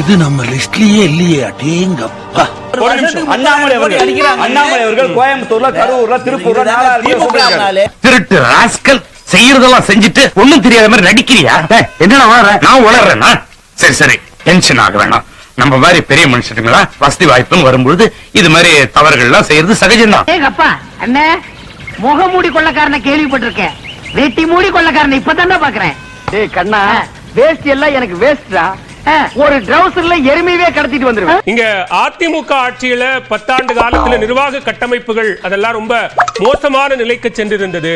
இது நம்ம லிஸ்ட்லயே இல்லையே. அடேங்கப்பா. அண்ணாமலை அவர்கள் கோயம்புத்தூர்ல, கரூர்ல, திருப்பூர்ல திருட்டு ராஸ்கல் செய்யறதெல்லாம் செஞ்சுட்டு ஒண்ணும் தெரியாத மாதிரி நடிக்கிறியா? என்ன நான் உளறேன்னா? சரி சரி, டென்ஷன் ஆக வேணாம். நம்ம மாதிரி பெரிய மனுஷனுங்களா வசதி வாய்ப்புன்னு வரும்பொழுது இது மாதிரி தவறுகள் எல்லாம் செய்யறது சகஜம்தான். அப்பா அண்ணே, முகமூடி கொள்ளக்காரனை கேள்விப்பட்டிருக்கேன், வெட்டி மூடி கொள்ளக்காரனை இப்பதானே பாக்குறேன். டேய் கண்ணா, வேஸ்ட் எல்லாம் எனக்கு வேஸ்டா. ஒரு ட்ரவுசர்ல எருமையே கடத்திட்டு வந்துருவேன். இங்க அதிமுக ஆட்சியில 10 ஆண்டு காலத்துல நிர்வாக கட்டமைப்புகள் அதெல்லாம் ரொம்ப மோசமான நிலைக்கு சென்றிருந்தது.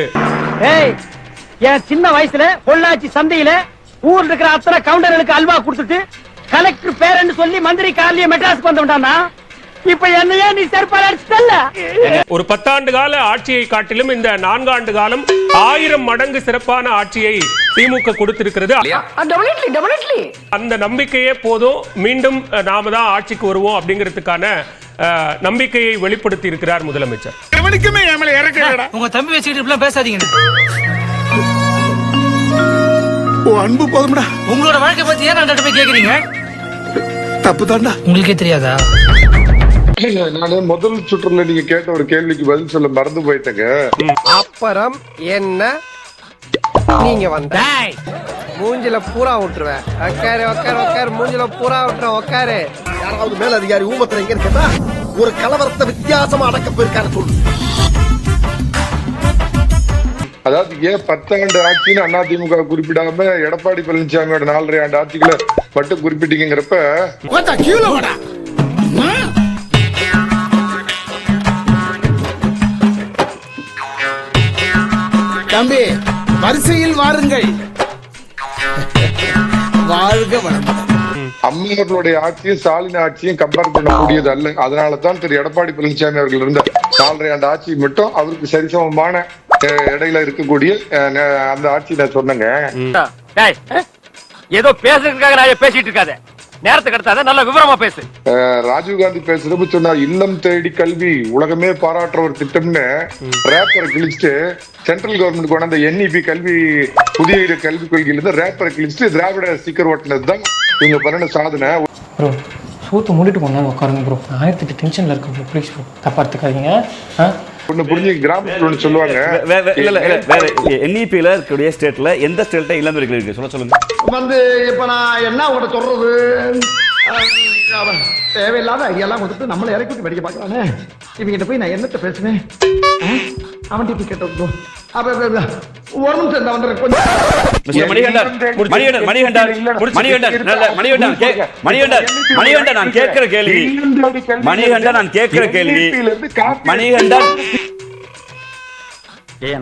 என் சின்ன வயசுல பொள்ளாச்சி சந்தையில ஊர்ல இருக்கிற அத்தனை கவுண்டர்களுக்கு அல்வா கொடுத்துட்டு கலெக்டர் பேரன்னு சொல்லி மந்திரி கார்லயே மெட்ராஸ்க்கு வந்துட்டானா? இப்ப என்னையே நீ செருப்பால அடிச்சுட்டல்ல. ஒரு 10 ஆண்டு கால ஆட்சியை காட்டிலும் இந்த 4 ஆண்டு காலம் 1000 மடங்கு சிறப்பான ஆட்சியை திமுக கொடுத்திருக்கிறது. அந்த நம்பிக்கையே போதும், மீண்டும் நாம தான் ஆட்சிக்கு வருவோம் அப்படிங்கிறதுக்கான நம்பிக்கையை வெளிப்படுத்தி இருக்கிறார் முதலமைச்சர். உங்க தம்பி வச்சுக்கிட்டு பேசாதீங்க. அன்பு போதும்டா. உங்களோட வாழ்க்கை பத்தி ஏன் நான் போய் கேக்குறீங்க? தப்பு தான்டா. உங்களுக்கே தெரியாதா? நானு முதல் சுற்றுல நீங்க கேட்ட ஒரு கேள்விக்கு பதில் சொல்ல மறந்து போயிட்டேங்க. அப்புறம் என்ன நீங்க வந்த மூஞ்சில பூரா விட்டுருவேன். உக்காரு உக்காரு உக்காரு, மூஞ்சில பூரா விட்டுருவேன். உக்காரு. யாராவது மேல அதிகாரி ஊமத்துல எங்க கேட்டா ஒரு கலவரத்தை வித்தியாசமா அடக்க போயிருக்காரு சொல்லு. அதாவது ஏன் 10 ஆண்டு ஆட்சின்னு அதிமுக குறிப்பிடாம எடப்பாடி பழனிசாமியோட 4.5 ஆண்டு ஆட்சிகளை மட்டும் குறிப்பிட்டீங்கிறப்ப தம்பி வரிசையில் வாருங்கள். வாழ்க வளமுடன். அம்மையார்களுடைய ஆட்சியும் ஸ்டாலின் ஆட்சியும் கம்பேர் பண்ணக்கூடியது அல்ல. அதனாலதான் திரு எடப்பாடி பழனிசாமி அவர்கள் இருந்த 4.5 ஆண்டு ஆட்சி மட்டும் அவருக்கு சரிசமமான இடையில இருக்கக்கூடிய அந்த ஆட்சி நான் சொன்னேங்க. ஏதோ பேசுறதுக்காக நான் பேசிட்டு இருக்காத, நேரத்துக்கு எடுத்தாத, நல்ல விவரமா பேசு. ராஜீவ்காந்தி பேசுறப்ப சொன்னார், இல்லம் தேடி கல்வி உலகமே பாராட்டுற ஒரு திட்டம்னு ரேப்பரை கிழிச்சிட்டு சென்ட்ரல் கவர்மெண்ட் கொண்ட NEP கல்வி புதிய கல்விக் கொள்கையில இருந்து ரேப்பரை கிழிச்சிட்டு திராவிட ஸ்டிக்கர் ஓட்டினது தான் இவங்க பண்ண சாதனை. ப்ரோ சூத்து மூடிட்டு போனா உட்காருங்க ப்ரோ. 1008 டென்ஷன்ல இருக்கு ப்ரோ. ப்ளீஸ் ப்ரோ, தப்பா எடுத்துக்காதீங்க. ஒண்ணு புரிஞ்சு கிராமத்துல ஒண்ணு சொல்லுவாங்க. NEPல இருக்கக்கூடிய ஸ்டேட்ல எந்த ஸ்டேட்ல இளம் இருக்கு சொல்லுங்க. வந்து இப்ப நான் என்ன உங்கள்கிட்ட சொல்றது, தேவையில்லாத ஐடியாலாம் கொடுத்துட்டு நம்மளை இறக்கி படிக்க பாக்குறானே. இவங்கிட்ட போய் நான் என்னத்த பேசுவேன்? அவன் டிப்பி கேட்டோம். ஒரு நிமிஷம் நான் கேட்கிற கேள்வி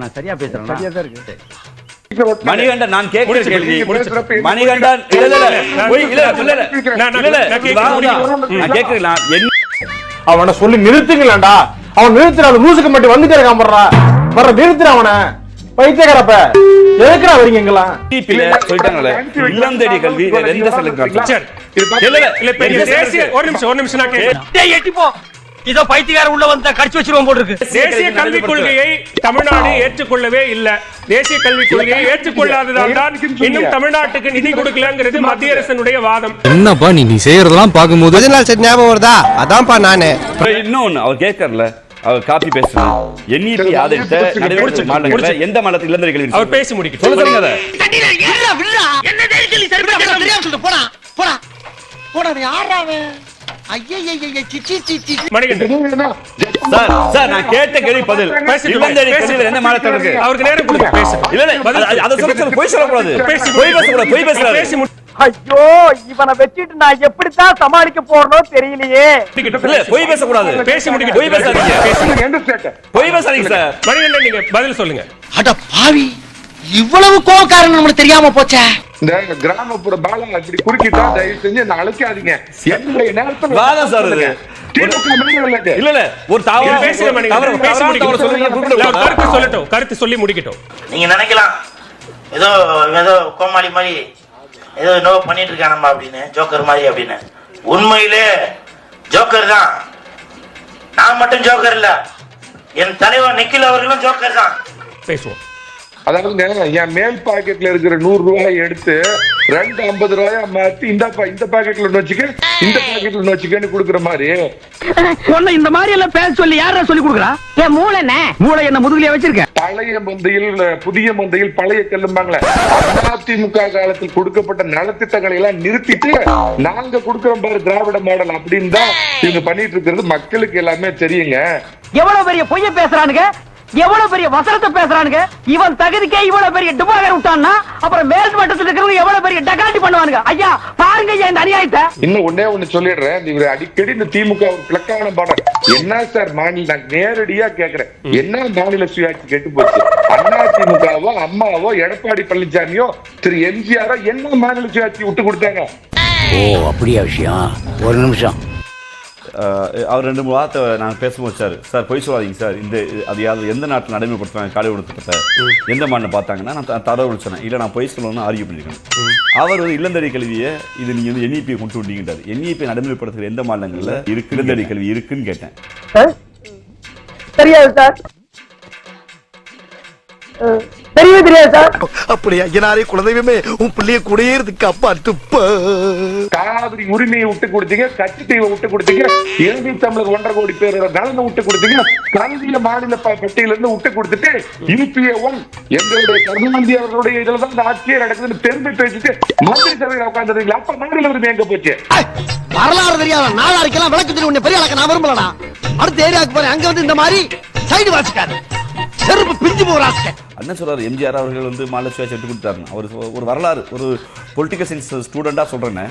நான் சரியா பேசுறேன். மணிகண்டன் நான் கேட்கிற கேள்வி மணிகண்டன் அவனை சொல்லி நிறுத்துங்களா? அவன் நிறுத்துற லூசுக்கு மட்டும் வந்துட்டே இருக்கான். வர்ற நிறுத்துற அவனை பைத்தியக்காரப்ப எதுக்குறா வரீங்க எங்கெல்லாம்? இல்லம் தேடி கல்வி எந்த ஒரு நிமிஷம் நான் கேட்கிறேன். இதோ பைத்தியக்கார உள்ள வந்தா கடிச்சு வச்சிருவோம் போல இருக்கு. தேசிய கல்விக் கொள்கையை தமிழ்நாடு ஏற்றுக்கொள்ளவே இல்ல. தேசிய கல்விக் கொள்கையை ஏற்றுக்கொள்ளாததால் தான் இன்னும் தமிழ்நாட்டுக்கு நிதி கொடுக்கலங்கிறது மத்திய அரசினுடைய வாதம். என்னப்பா நீ செய்யறதெல்லாம் பாக்கும்போது சரி ஞாபகம் வருதா? அதான்ப்பா நானு. இன்னொன்னு அவர் கேட்கறல, அவர் காப்பி பேசுறாரு. NEP ஆதரித்த நடைமுறை மாநிலங்கள்ல எந்த மாநிலத்தில் இளம் கல்வி அவர் பேசி முடிக்க சொல்லுங்க. அத என்ன கேள்வி தெரியாம சொல்லிட்டு போடா போடா போடா. யாராவே நான் கேட்ட கேள்வி பதில். எந்த மாநிலத்தில் இருக்கு? அவருக்கு நேரம் கொடுங்க பேச. போய் சொல்லக்கூடாது, போய் பேசுறாரு. ஐயோ, இவனை வச்சிட்டு நான் எப்படித்தான் சமாளிக்க போறனோ தெரியலையே. போய் பேசக்கூடாது, பேசி முடிக்க. போய் பேசாதீங்க, போய் பேசாதீங்க சார். மணிகண்டன் நீங்க பதில் சொல்லுங்க. அட பாவி, இவ்வளவு கோவக்காரன் நமக்கு தெரியாம போச்சே. இந்த கிராமப்புற பாலம் அப்படி குறுக்கிட்டா தயவு செஞ்சு என்ன அழைக்காதீங்க. வாதம் சார் இது. இல்ல இல்ல ஒரு கருத்து சொல்லி முடிக்கட்டும். நீங்க நினைக்கலாம் ஏதோ கோமாளி மாதிரி ஏதோ என்னவோ பண்ணிட்டு இருக்கானம்மா அப்படின்னு, ஜோக்கர் மாதிரி அப்படின்னு. உண்மையிலே ஜோக்கர் தான். நான் மட்டும் ஜோக்கர் இல்ல, என் தலைவர் நிக்கில் அவர்களும் ஜோக்கர் தான். பேசுவோம். அதாவதுங்க, என் மேல் பாக்கெட்ல இருக்கிற 100 ரூபாய் எடுத்து 250 ரூபாயா மாத்தி இந்த பாக்கெட்ல ஒண்ணு வச்சுக்க, இந்த பாக்கெட்ல ஒண்ணு வச்சுக்கன்னு குடுக்குற மாதிரி. உன்னை இந்த மாதிரி எல்லாம் பேச சொல்லி யாரா சொல்லி கொடுக்குறா? என் மூளை என்ன முதுகுலயே வச்சிருக்க? பழைய மந்தையில் புதிய மந்தையில் பழைய கல்லும்பாங்களே, அதிமுக காலத்தில் கொடுக்கப்பட்ட நலத்திட்டங்களை எல்லாம் நிறுத்திட்டு நாங்க கொடுக்கிறோம் பாரு திராவிட மாடல் அப்படின்னு தான் இவங்க பண்ணிட்டு இருக்கிறது. மக்களுக்கு எல்லாமே தெரியுங்க. எவ்வளவு பெரிய பொய்ய பேசுறானுங்க, எவ்வளவு பெரிய வசனத்தை பேசுறானுங்க. இவன் தகுதிக்கே இவ்வளவு பெரிய டிபாகர் விட்டான்னா அப்புறம் மேல் மட்டத்தில் இருக்கிறவங்க எவ்வளவு பெரிய டகாட்டி பண்ணுவானுங்க. ஐயா பாருங்க ஐயா இந்த அநியாயத்தை. இன்னும் ஒன்னே ஒண்ணு சொல்லிடுறேன், இவரு அடிக்கடி இந்த திமுக பிளக்கான பாடம். என்ன சார் மாநில, நான் நேரடியா கேக்குறேன், என்ன மாநில சுயாட்சி கெட்டு போச்சு? அதிமுகவோ அம்மாவோ எடப்பாடி பழனிசாமியோ திரு எம்ஜிஆரோ என்ன மாநில சுயாட்சி விட்டு கொடுத்தாங்க? ஓ அப்படியா விஷயம்? ஒரு நிமிஷம். அவர் 2-3 வார்த்தை நான் பேசும்போது, சார் பொய் சொல்லாதீங்க சார், இந்த அது யாரும் எந்த நாட்டில் நடைமுறைப்படுத்துறாங்க காலை உணவு எந்த மாநிலம் பார்த்தாங்கன்னா நான் தரவு சொன்னேன். இல்லை நான் பொய் சொல்லணும்னு ஆர்கியூ பண்ணியிருக்கேன். அவர் இல்லந்தடி கல்வியை இது நீங்க வந்து NEP கொண்டு வந்தீங்கன்றார். NEP நடைமுறைப்படுத்துகிற எந்த மாநிலங்களில் இருக்கு இல்லந்தடி கல்வி இருக்குன்னு கேட்டேன். தெரியாது சார், தெரியாது சார். அப்படியா? ஐயனாரே குலதெய்வமே, உன் பிள்ளைய கூடயே இருக்கு அப்பா துப்ப. காவிரி உரிமையை விட்டு கொடுத்தீங்க, கட்சி தீவை விட்டு கொடுத்தீங்க, இலங்கை தமிழக 1.5 கோடி பேரோட நலனை விட்டு கொடுத்தீங்க, கல்விய மாநில பட்டியலிருந்து விட்டு கொடுத்துட்டு UPA1 எங்களுடைய கருணாநிதி அவர்களுடைய இதுல தான் இந்த ஆட்சியே நடக்குதுன்னு பெருமை பேசிட்டு மந்திரி சபையில் உட்கார்ந்துருக்கீங்களா? அப்ப மாநில உரிமை எங்க போச்சு? வரலாறு தெரியாத நாளாரிக்கெல்லாம் விளக்கு தெரியும். உன்னை பெரிய ஆளக்க நான் விரும்பலடா. அடுத்த ஏரியாவுக்கு போறேன், அங்க வந்து இந்த மாதிரி சைடு வாசிக்காது, செருப்பு பிஞ்சு போறாங்க. என்ன சொல்றாரு, எம்ஜிஆர் அவர்கள் வந்து மாநில சுயாட்சி விட்டு கொடுத்தாரு. அவர் ஒரு வரலாறு, ஒரு பொலிட்டிக்கல் சயின்ஸ் ஸ்டூடெண்டா சொல்றேன்னு,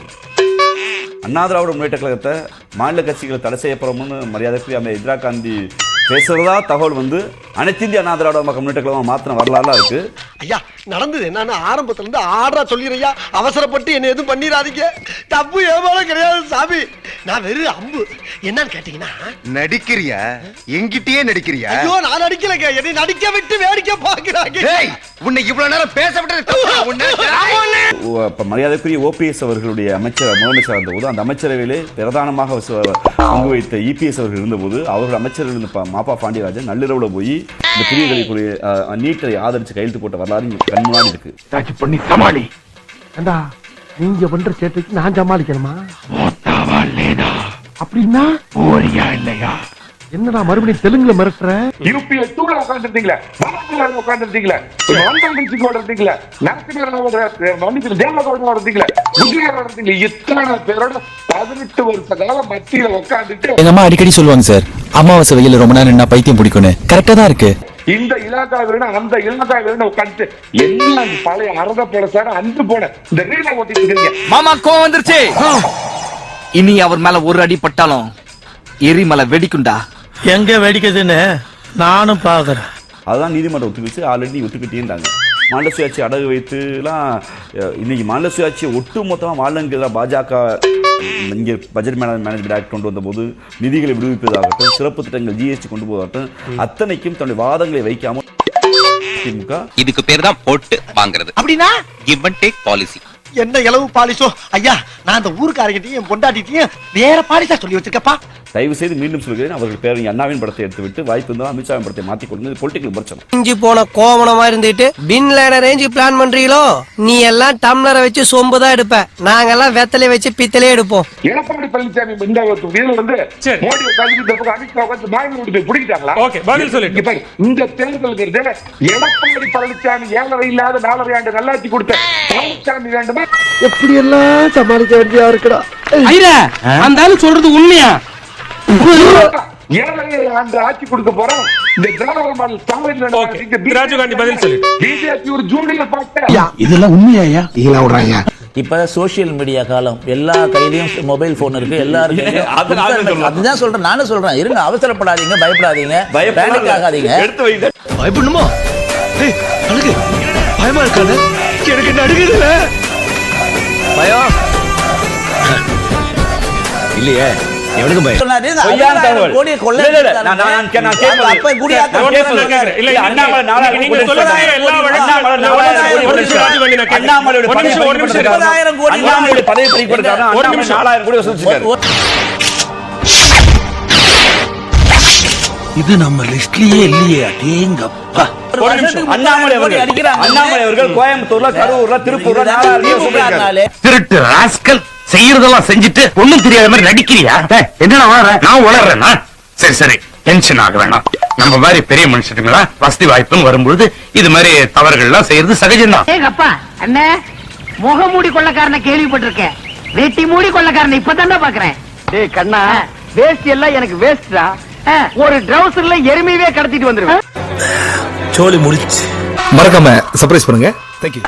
அண்ணா திராவிட முன்னேற்ற கழகத்தை மாநில கட்சிகளை தடை செய்யப்படும்னு மரியாதைக்குரிய இந்திரா காந்தி பேசுறதா தகவல் வந்து அனைத்து இந்திய அண்ணா திராவிட முன்னேற்ற கழகம் மாத்தின வரலாறுலாம் இருக்கு. ஐயா நடந்தது என்னன்னு ஆரம்பத்துல இருந்து ஆர்டரா சொல்லிடுறியா, அவசரப்பட்டு என்ன எதுவும் பண்ணிடாதீங்க. தப்பு ஏமால கிடையாது சாமி, நான் வெறும் அம்பு. என்னன்னு கேட்டீங்கன்னா, நடிக்கிறியா? எங்கிட்டயே நடிக்கிறியா? ஐயோ நான் நடிக்கலங்க, என்னை நடிக்க விட்டு வேடிக்கை பாக்குறாங்க. உன்னை இவ்வளவு நேரம் பேச விட்டு இப்ப மரியாதைக்குரிய OPS அவர்களுடைய அமைச்சர் முதலமைச்சர் இருந்தபோது, அந்த அமைச்சரவையிலே பிரதானமாக பங்கு வைத்த EPS அவர்கள் இருந்தபோது, அவர்கள் அமைச்சர்கள் இருந்த மாப்பா பாண்டியராஜன் நள்ளிரவுல போய் இந்த புதிய கல்விக்குரிய நீட்டை ஆதரிச்சு கையெழுத்து போட்ட வரலாறு கண் முன்னாடி இருக்கு. பண்ணி சமாளி. நீங்க பண்ற சேட்டைக்கு நான் சமாளிக்கணுமா? அப்படின்னா ஓரியா இல்லையா? என்னடா மறுபடியும் தெலுங்குல மிரட்டுற? UPA2ல உட்கார்ந்துருந்தீங்களா, உட்கார்ந்துருந்தீங்களா, இருந்தீங்களா, இத்தனை பேரோட 18 வருஷ காலம் மத்தியில உட்கார்ந்துட்டு எங்க அம்மா அடிக்கடி சொல்லுவாங்க சார், அமாவாசை வெயில ரொம்ப நேரம் என்ன பைத்தியம் பிடிக்கும்னு. கரெக்டா தான் இருக்கு. இந்த இலாக்கா வேணும் அந்த இலாக்கா வேணும் உட்காந்து என்ன பழைய அரத போல சார் அன்று போன இந்த ரீலை ஓட்டிட்டு இருக்கீங்க. மாமா கோவம் வந்துருச்சு. இனி அவர் மேல ஒரு அடி பட்டாலும் எரிமலை வெடிக்குண்டா. எங்க வெடிக்குதுன்னு நானும் பாக்குறேன். அதுதான் நீதிமன்றம் ஒத்துக்கிச்சு. ஆல்ரெடி ஒத்துக்கிட்டேன்றாங்க. மாநில சுயாட்சி அடகு வைத்துலாம் இன்னைக்கு மாநில சுயாட்சியை ஒட்டு மொத்தமாக மாநிலங்கள் பாஜக இங்கே பட்ஜெட் மேனேஜ்மெண்ட் ஆக்ட் கொண்டு வந்தபோது நிதிகளை விடுவிப்பதாகட்டும், சிறப்பு திட்டங்கள் GST கொண்டு போவதாகட்டும், அத்தனைக்கும் தன்னுடைய வாதங்களை வைக்காமல் திமுக இதுக்கு பேர் தான் போட்டு வாங்குறது. அப்படின்னா கிவ் அண்ட் டேக் பாலிசி. என்ன இளவு பாலிசோ ஐயா, நான் அந்த ஊருக்காரங்கிட்டையும் பொண்டாட்டிட்டையும் வேற பாலிசா சொல்லி வச்சிருக்கப்பா. தயவு செய்து மீண்டும் சொல்கிறேன், அவர்கள் பேர் அண்ணாவின் படத்தை எடுத்துவிட்டு வாய்ப்பு இருந்தால் அமித்ஷாவின் படத்தை மாற்றிக் கொடுங்க. பொலிட்டிக்கல் பிரச்சனை. இஞ்சி போன கோவணமா இருந்துட்டு பின் லேனர் ரேஞ்சு பிளான் பண்றீங்களோ? நீ எல்லாம் டம்ளரை வச்சு சொம்பு தான் எடுப்ப, நாங்கெல்லாம் வெத்தலை வச்சு பித்தலே எடுப்போம். எடப்பாடி பழனிசாமி இந்த வீதியில வந்து மோடி உட்கார்ந்து அமித்ஷா உட்கார்ந்து மாநில பிடிக்கிட்டாங்களா? ஓகே, பதில் சொல்லிட்டு. இந்த தேர்தலுக்கு எடப்பாடி பழனிசாமி 7.5 இல்லாத 4.5 ஆண்டு நல்லாட்சி கொடுத்த பழனிசாமி வேண்டுமா? எப்படி எல்லாம் சமாளிக்க வேண்டியா இருக்குடா. அந்த ஆளு சொல்றது உண்மையா? 7.5 ஆண்டு ஆட்சி கொடுக்க போறோம். இந்த திராவிட மாடல் தமிழ்நாடு ராஜீவ்காந்தி பதில் சொல்லிட்டு. பிஜேபி ஒரு ஜூனியர் பார்ட்டி. இதெல்லாம் உண்மையா? இதெல்லாம் விடுறாங்க. இப்ப சோசியல் மீடியா காலம், எல்லா கையிலயும் மொபைல் போன் இருக்கு, எல்லாருக்கும். அதுதான் சொல்றேன், நானும் சொல்றேன், இருங்க, அவசரப்படாதீங்க, பயப்படாதீங்க, பேனிக் ஆகாதீங்க. எடுத்து வைங்க. பயப்படணுமா? அழுகு பயமா இருக்காது, எனக்கு நடுங்குதுல பயம் இல்லையே. பொய்யான தகவல். இல்ல, இல்ல, நான் கேட்பது. இல்ல, அண்ணாமலை 4000 நீங்க சொல்லக்கூடிய எல்லா அண்ணாமலை 4000 கோடி வசூலிச்சாரு. அண்ணாமலையோட பதவி பறிக்கப்பட்டதுக்காக அண்ணாமலையோட பதவி பறிக்கப்பட்டதுக்காக அண்ணாமலை 4000 கோடி வசூலிச்சிருக்காரு. இது நம்ம லிஸ்ட்லயே இல்லையே அடேங்கப்பா. அண்ணாமலை அவர்கள் கோயம்புத்தூர்ல, கரூர்ல, திருப்பூர்ல 4000 கோடி வசூலிச்சிருக்காரு. திருட்டு ராஸ்கல் செய்யறதெல்லாம் செஞ்சுட்டு ஒண்ணும் தெரியாத மாதிரி நடிக்கிறியா? என்னடா நான் உளறேன்னா? சரி சரி, டென்ஷன் ஆக வேணாம். நம்ம மாதிரி பெரிய மனுஷனுங்களா வசதி வாய்ப்புன்னு வரும்பொழுது இது மாதிரி தவறுகள்லாம் செய்யறது சகஜம்தான். ஏங்கப்பா அண்ணே, முகமூடி கொள்ளக்காரனை கேள்விப்பட்டிருக்கேன், வேட்டி மூடி கொள்ளக்காரனை இப்பதானே பாக்குறேன். டேய் கண்ணா, வேஸ்ட் எல்லாம் எனக்கு வேஸ்டா. ஒரு ட்ரவுசர்ல எருமையே கடத்திட்டு வந்துருவேன். சோலி முடிச்சு. மறக்காம சர்ப்ரைஸ் பண்ணுங்க. தேங்க்யூ.